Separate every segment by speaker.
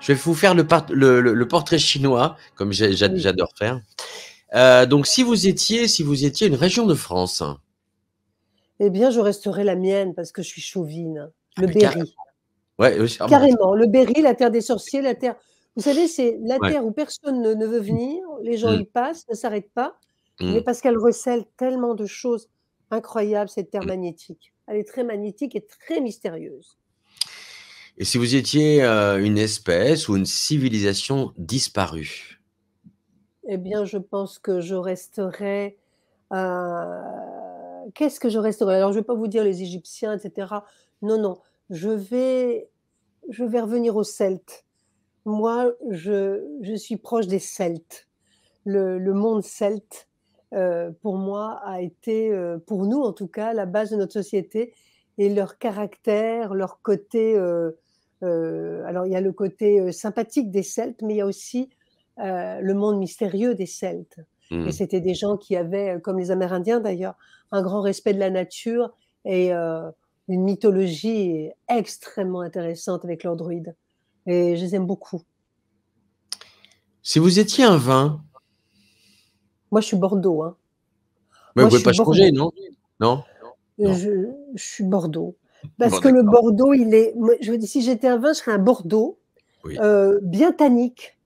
Speaker 1: Je vais vous faire le portrait chinois, comme
Speaker 2: Oui.
Speaker 1: j'adore faire. Donc, si vous étiez une région de France.
Speaker 2: Eh bien, je resterai la mienne parce que je suis chauvine.
Speaker 1: Ah,
Speaker 2: Le
Speaker 1: mais carrément.
Speaker 2: Berry.
Speaker 1: Ouais, oui, ah, bah,
Speaker 2: Carrément, le Berry, la terre des sorciers, la terre vous savez, c'est la
Speaker 1: ouais.
Speaker 2: terre où personne ne veut venir, les gens
Speaker 1: Mmh,
Speaker 2: y passent, ne s'arrêtent pas, mais
Speaker 1: mmh,
Speaker 2: parce qu'elle recèle tellement de choses incroyables, cette terre
Speaker 1: mmh.
Speaker 2: magnétique. Elle est très magnétique et très mystérieuse.
Speaker 1: Et si vous étiez, une espèce ou une civilisation disparue?
Speaker 2: Eh bien, je pense que je resterai, qu'est-ce que je resterai? Alors, je vais pas vous dire les Égyptiens et cetera. Non, non, je vais je vais revenir aux Celtes. Moi, je suis proche des Celtes. Le monde celte, pour moi, a été, pour nous en tout cas, la base de notre société et leur caractère, leur côté, alors il y a le côté, sympathique des Celtes, mais il y a aussi, le monde mystérieux des Celtes et
Speaker 1: Mmh.
Speaker 2: c'était des gens qui avaient, comme les Amérindiens d'ailleurs, un grand respect de la nature et une mythologie extrêmement intéressante avec leurs druides et je les aime beaucoup.
Speaker 1: Si vous étiez un vin,
Speaker 2: Moi, je suis Bordeaux, hein.
Speaker 1: ouais,
Speaker 2: Moi,
Speaker 1: vous
Speaker 2: je
Speaker 1: pouvez
Speaker 2: suis
Speaker 1: pas changer,
Speaker 2: Bordeaux.
Speaker 1: non? Non? Non.
Speaker 2: Je suis Bordeaux. Parce
Speaker 1: Bon,
Speaker 2: que le
Speaker 1: d'accord.
Speaker 2: Bordeaux, il est moi, je me dis: «Si j'étais un vin, je serais un Bordeaux,
Speaker 1: Oui.
Speaker 2: bien tannique,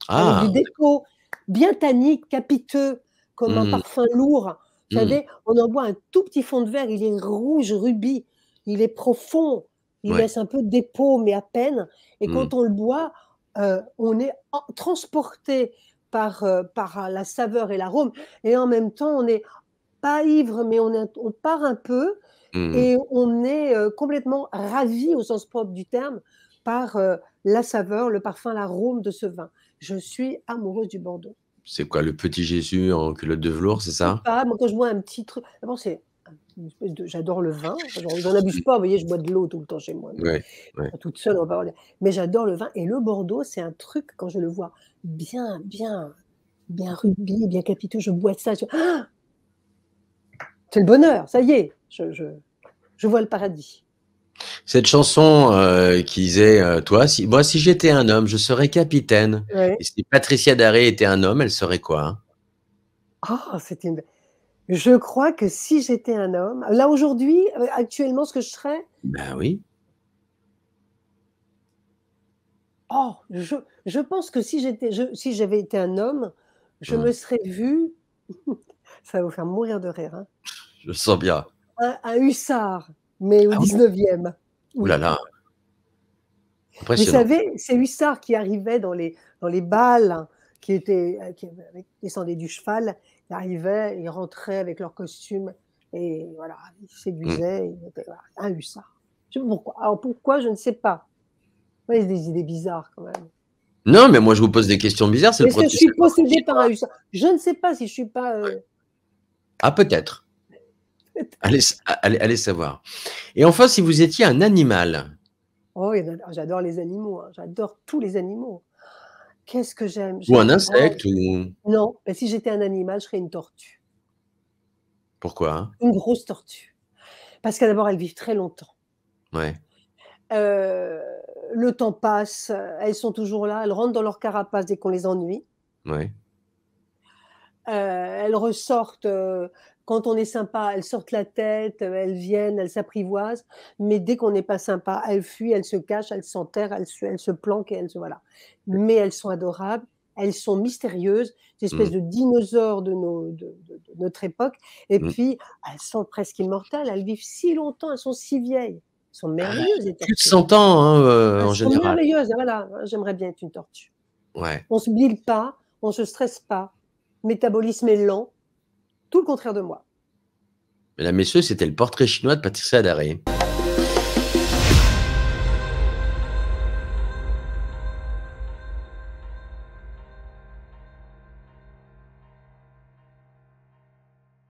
Speaker 2: avec du
Speaker 1: Ah!
Speaker 2: dépôt, bien tannique, capiteux, comme un
Speaker 1: Mmh,
Speaker 2: parfum lourd». Vous
Speaker 1: mmh,
Speaker 2: savez, on en boit un tout petit fond de verre, il est rouge rubis, il est profond, il
Speaker 1: ouais.
Speaker 2: laisse un peu de dépôt, mais à peine et
Speaker 1: Mmh,
Speaker 2: quand on le boit, on est en transporté par la saveur et l'arôme et en même temps, on n'est pas ivre, mais on part un peu
Speaker 1: mmh.
Speaker 2: et on est, complètement ravi au sens propre du terme par, la saveur, le parfum, l'arôme de ce vin. Je suis amoureuse du Bordeaux.
Speaker 1: C'est quoi, le petit Jésus en culotte de velours, c'est
Speaker 2: Je sais
Speaker 1: ça?
Speaker 2: pas, moi quand je bois un petit truc d'abord c'est une espèce de j'adore le vin, j'en abuse pas, vous voyez? Je bois de l'eau tout le temps chez moi, mais
Speaker 1: Ouais, ouais.
Speaker 2: toute seule, on va pas avoir mais j'adore le vin et le Bordeaux, c'est un truc quand je le vois bien rubis, bien capiteux, je bois ça, c'est le bonheur, ça y est, je vois le paradis.
Speaker 1: Cette chanson, qui disait, toi, si moi, si j'étais un homme, je serais capitaine.
Speaker 2: Ouais.
Speaker 1: Et si Patricia Daré était un homme, elle serait quoi, hein?
Speaker 2: Ah, c'était une je crois que si j'étais un homme là aujourd'hui, actuellement ce que je serais,
Speaker 1: Ben oui.
Speaker 2: oh, je pense que si j'avais été un homme, je
Speaker 1: Mmh.
Speaker 2: me serais vue, ça va vous faire mourir de rire, hein,
Speaker 1: Je le sens bien.
Speaker 2: un hussard, mais au
Speaker 1: Ah oui?
Speaker 2: 19e.
Speaker 1: Ouh là
Speaker 2: Oui.
Speaker 1: là,
Speaker 2: Vous
Speaker 1: impressionnant.
Speaker 2: savez, ces hussards qui arrivaient dans les bals, qui descendaient du cheval, ils arrivaient, ils rentraient avec leur costume et voilà, ils
Speaker 1: Mmh.
Speaker 2: séduisaient, ils étaient voilà, un hussard. Je sais pas pourquoi. Alors pourquoi? Je ne sais pas. Ouais, des idées bizarres quand même.
Speaker 1: Non, mais moi, je vous pose des questions bizarres, c'est le
Speaker 2: Est-ce que je suis
Speaker 1: portrait
Speaker 2: possédée par
Speaker 1: chinois.
Speaker 2: un hussard? Je ne sais pas si je suis pas,
Speaker 1: Ah peut-être. Allez savoir. Et enfin, si vous étiez un animal,
Speaker 2: oh oui, j'adore les animaux, hein, j'adore tous les animaux. Qu'est-ce que j'aime?
Speaker 1: ou un
Speaker 2: J'aime oh
Speaker 1: insecte ou
Speaker 2: non, bah, si j'étais un animal, je serais une tortue,
Speaker 1: pourquoi, hein?
Speaker 2: une grosse tortue. Parce que d'abord, elles vivent très longtemps.
Speaker 1: Ouais,
Speaker 2: Heu, le temps passe, elles sont toujours là, elles rentrent dans leur carapace dès qu'on les ennuie.
Speaker 1: ouais.
Speaker 2: Elles ressortent, quand on est sympa, elles sortent la tête, elles viennent, elles s'apprivoisent, mais dès qu'on n'est pas sympa, elles fuient, elles se cachent, elles s'enterrent, elles se planquent et elles se voilà. Mais elles sont adorables, elles sont mystérieuses, des espèces
Speaker 1: Mmh,
Speaker 2: de dinosaures de notre époque et
Speaker 1: mmh.
Speaker 2: puis elles sont presque immortelles, elles vivent si longtemps, elles sont si vieilles. Elles sont
Speaker 1: Ah,
Speaker 2: merveilleuses les
Speaker 1: plus de
Speaker 2: tortues.
Speaker 1: 100 ans, hein,
Speaker 2: Elles
Speaker 1: en
Speaker 2: sont
Speaker 1: général.
Speaker 2: merveilleuses, voilà, j'aimerais bien être une tortue.
Speaker 1: Ouais.
Speaker 2: On se bile pas, on se stresse pas, métabolisme est lent, tout le contraire de moi.
Speaker 1: Mesdames, messieurs, c'était le portrait chinois de Patricia Daré.